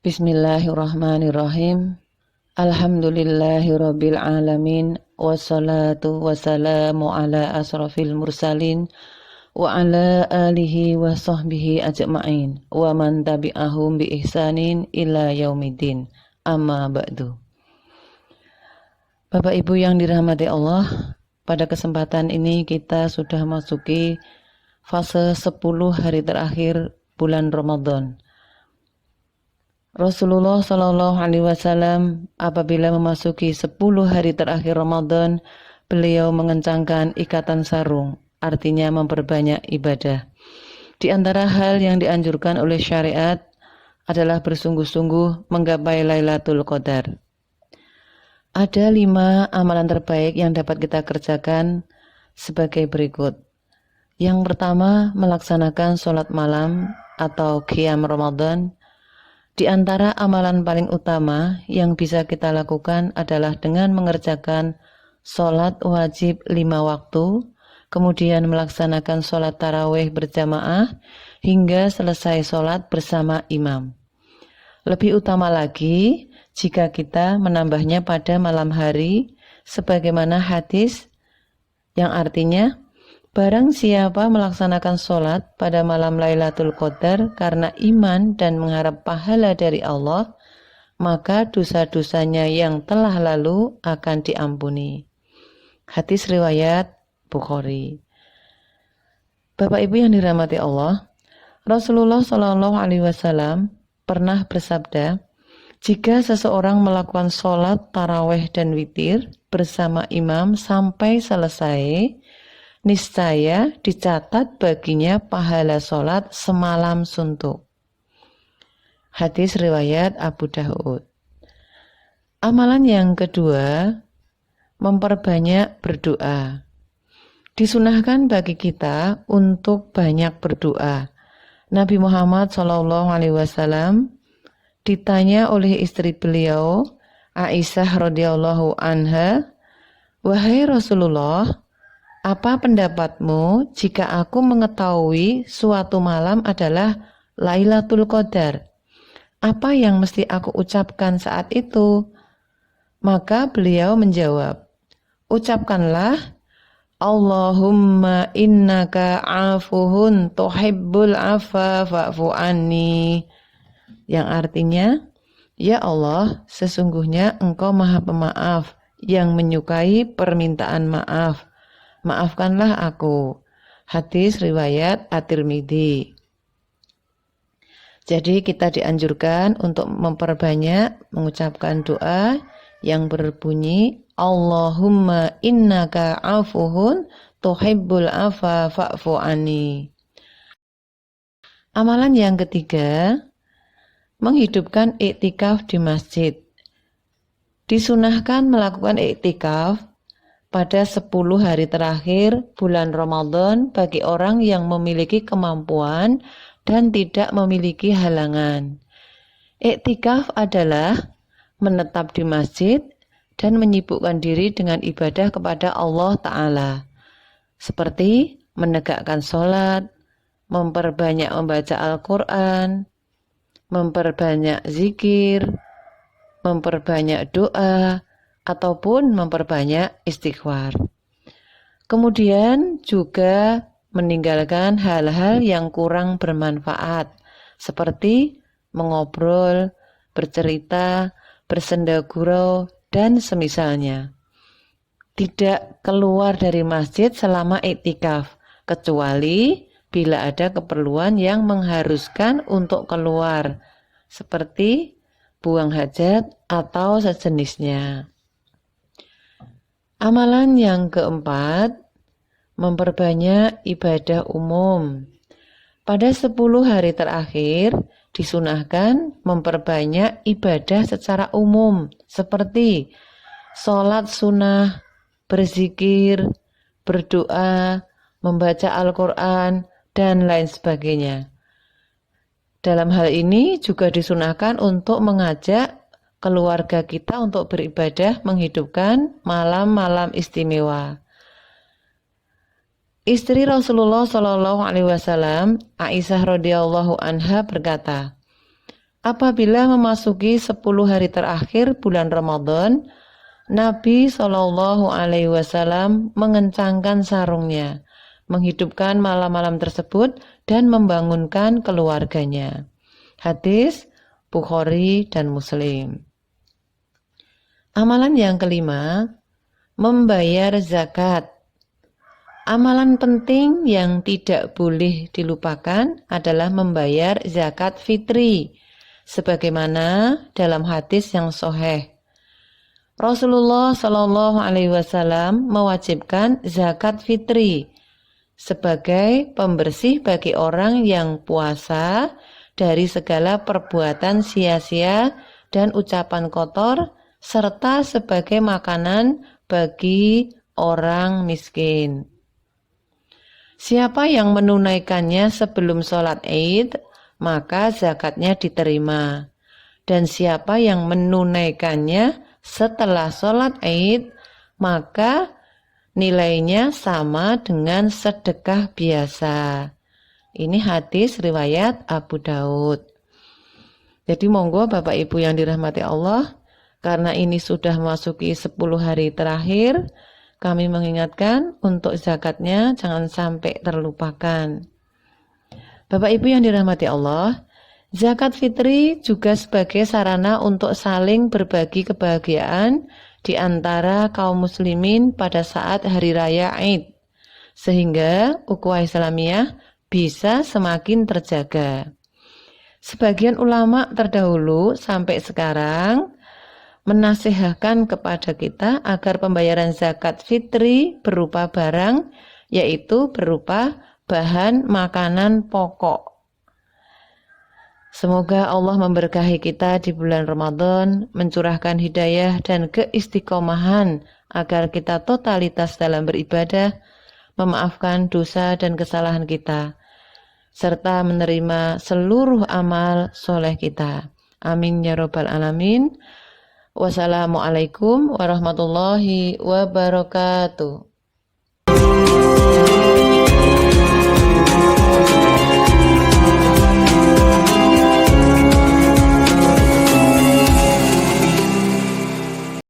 Bismillahirrahmanirrahim. Alhamdulillahirabbil alamin wassalatu wassalamu ala asrafil mursalin wa ala alihi wa sahbihi ajma'in wa man tabi'ahum bi ihsanin ila yaumiddin. Amma ba'du. Bapak Ibu yang dirahmati Allah, pada kesempatan ini kita sudah masuki fase 10 hari terakhir bulan Ramadan. Rasulullah Shallallahu Alaihi Wasallam apabila memasuki 10 hari terakhir Ramadan, beliau mengencangkan ikatan sarung, artinya memperbanyak ibadah. Di antara hal yang dianjurkan oleh syariat adalah bersungguh-sungguh menggapai Lailatul Qadar. Ada 5 amalan terbaik yang dapat kita kerjakan sebagai berikut. Yang pertama, melaksanakan sholat malam atau qiyam Ramadan. Di antara amalan paling utama yang bisa kita lakukan adalah dengan mengerjakan sholat wajib 5 waktu, kemudian melaksanakan sholat tarawih berjamaah hingga selesai sholat bersama imam. Lebih utama lagi jika kita menambahnya pada malam hari, sebagaimana hadis yang artinya, barang siapa melaksanakan sholat pada malam Lailatul Qadar karena iman dan mengharap pahala dari Allah, maka dosa-dosanya yang telah lalu akan diampuni. Hadis riwayat Bukhari. Bapak Ibu yang dirahmati Allah, Rasulullah Shallallahu Alaihi Wasallam pernah bersabda, jika seseorang melakukan sholat tarawih dan witir bersama imam sampai selesai, niscaya dicatat baginya pahala sholat semalam suntuk. Hadis riwayat Abu Daud. Amalan yang kedua, memperbanyak berdoa. Disunahkan bagi kita untuk banyak berdoa. Nabi Muhammad SAW ditanya oleh istri beliau, Aisyah radhiyallahu anha, "Wahai Rasulullah, apa pendapatmu jika aku mengetahui suatu malam adalah Lailatul Qadar? Apa yang mesti aku ucapkan saat itu?" Maka beliau menjawab, "Ucapkanlah, Allahumma innaka afuhun tuhibbul afa fa'fu anni." Yang artinya, ya Allah, sesungguhnya Engkau Maha Pemaaf yang menyukai permintaan maaf. Maafkanlah aku. Hadis riwayat At-Tirmidzi. Jadi kita dianjurkan untuk memperbanyak mengucapkan doa yang berbunyi Allahumma innaka afuhun tuhibbul afa fa'fu anni. Amalan yang ketiga, menghidupkan iktikaf di masjid. Disunahkan melakukan iktikaf pada 10 hari terakhir bulan Ramadan bagi orang yang memiliki kemampuan dan tidak memiliki halangan. Iktikaf adalah menetap di masjid dan menyibukkan diri dengan ibadah kepada Allah Ta'ala, seperti menegakkan sholat, memperbanyak membaca Al-Quran, memperbanyak zikir, memperbanyak doa, ataupun memperbanyak istighfar. Kemudian juga meninggalkan hal-hal yang kurang bermanfaat, seperti mengobrol, bercerita, bersenda gurau, dan semisalnya. Tidak keluar dari masjid selama iktikaf, kecuali bila ada keperluan yang mengharuskan untuk keluar, seperti buang hajat atau sejenisnya. Amalan yang keempat, memperbanyak ibadah umum. Pada 10 hari terakhir, disunahkan memperbanyak ibadah secara umum, seperti sholat sunnah, berzikir, berdoa, membaca Al-Quran, dan lain sebagainya. Dalam hal ini juga disunahkan untuk mengajak keluarga kita untuk beribadah menghidupkan malam-malam istimewa. Istri Rasulullah Shallallahu Alaihi Wasallam, Aisyah radhiyallahu anha berkata, apabila memasuki 10 hari terakhir bulan Ramadan, Nabi Shallallahu Alaihi Wasallam mengencangkan sarungnya, menghidupkan malam-malam tersebut dan membangunkan keluarganya. Hadis Bukhari dan Muslim. Amalan yang kelima, membayar zakat. Amalan penting yang tidak boleh dilupakan adalah membayar zakat fitri, sebagaimana dalam hadis yang sahih. Rasulullah Shallallahu Alaihi Wasallam mewajibkan zakat fitri sebagai pembersih bagi orang yang puasa dari segala perbuatan sia-sia dan ucapan kotor, serta sebagai makanan bagi orang miskin. Siapa yang menunaikannya sebelum sholat Id, maka zakatnya diterima. Dan siapa yang menunaikannya setelah sholat Id, maka nilainya sama dengan sedekah biasa. Ini hadis riwayat Abu Daud. Jadi monggo Bapak Ibu yang dirahmati Allah, karena ini sudah memasuki 10 hari terakhir, kami mengingatkan untuk zakatnya jangan sampai terlupakan. Bapak Ibu yang dirahmati Allah, zakat fitri juga sebagai sarana untuk saling berbagi kebahagiaan di antara kaum muslimin pada saat hari raya Id, sehingga ukhuwah Islamiyah bisa semakin terjaga. Sebagian ulama terdahulu sampai sekarang menasihatkan kepada kita agar pembayaran zakat fitri berupa barang, yaitu berupa bahan makanan pokok. Semoga Allah memberkahi kita di bulan Ramadan, mencurahkan hidayah dan keistiqomahan agar kita totalitas dalam beribadah, memaafkan dosa dan kesalahan kita, serta menerima seluruh amal soleh kita. Amin ya rabbal alamin. Wassalamualaikum warahmatullahi wabarakatuh.